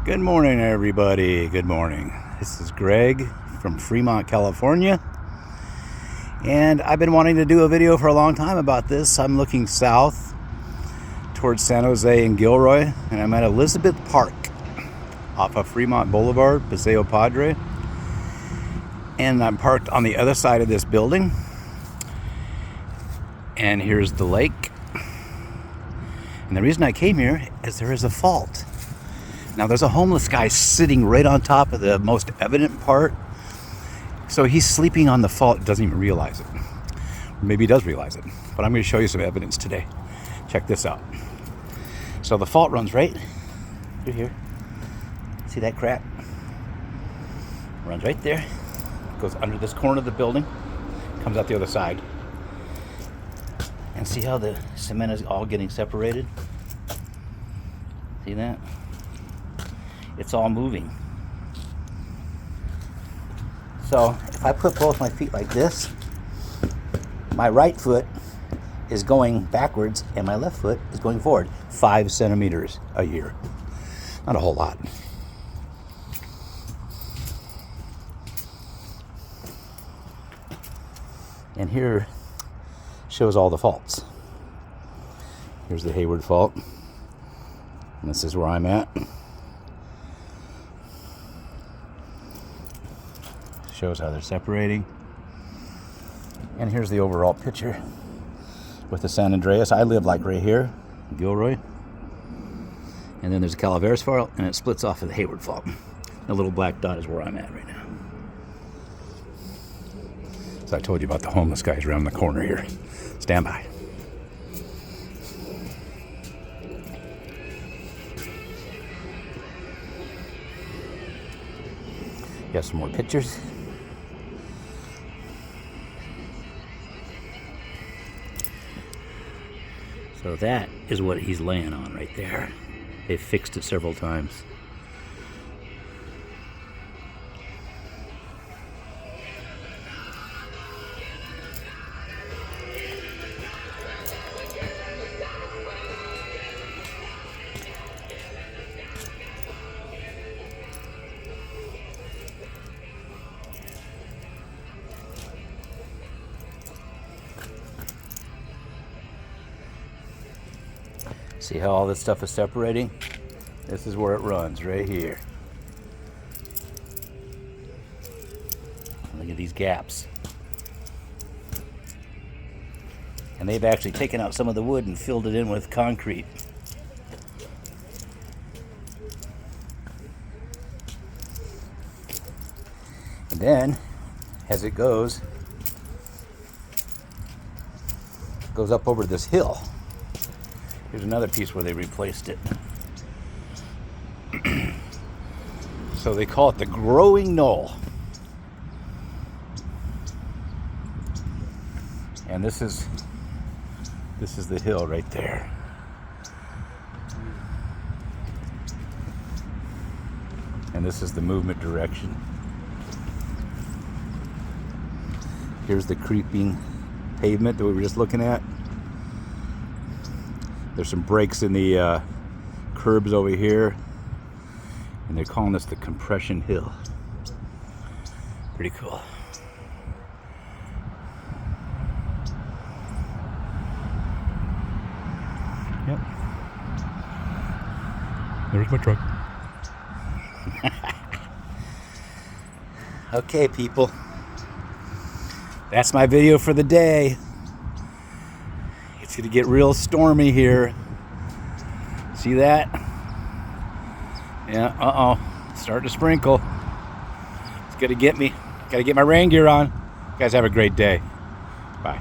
Good morning, everybody. Good morning. This is Greg from Fremont, California. And I've been wanting to do a video for a long time about this. I'm looking south towards San Jose and Gilroy, and I'm at Elizabeth Park off of Fremont Boulevard, Paseo Padre. And I'm parked on the other side of this building. And here's the lake. And the reason I came here is there is a fault. Now there's a homeless guy sitting right on top of the most evident part. So he's sleeping on the fault, doesn't even realize it. Or maybe he does realize it. But I'm going to show you some evidence today. Check this out. So the fault runs right through here. See that crack? Runs right there. Goes under this corner of the building. Comes out the other side. And see how the cement is all getting separated? See that? It's all moving. So if I put both my feet like this, my right foot is going backwards and my left foot is going forward 5 centimeters a year. Not a whole lot. And here shows all the faults. Here's the Hayward fault. And this is where I'm at. Shows how they're separating. And here's the overall picture with the San Andreas. I live like right here, Gilroy. And then there's a Calaveras fault, and it splits off of the Hayward fault. The little black dot is where I'm at right now. So I told you about the homeless guys around the corner here. Stand by. Got some more pictures. So that is what he's laying on right there. They've fixed it several times. See how all this stuff is separating? This is where it runs, right here. Look at these gaps. And they've actually taken out some of the wood and filled it in with concrete. And then, as it goes up over this hill. Here's another piece where they replaced it. So they call it the growing knoll. And this is the hill right there. And this is the movement direction. Here's the creeping pavement that we were just looking at. There's some breaks in the curbs over here, and they're calling this the compression hill. Pretty cool. Yep. There's my truck. Okay, people. That's my video for the day. It's going to get real stormy here. See that? Yeah, starting to sprinkle. It's going to get me. Got to get my rain gear on. You guys have a great day. Bye.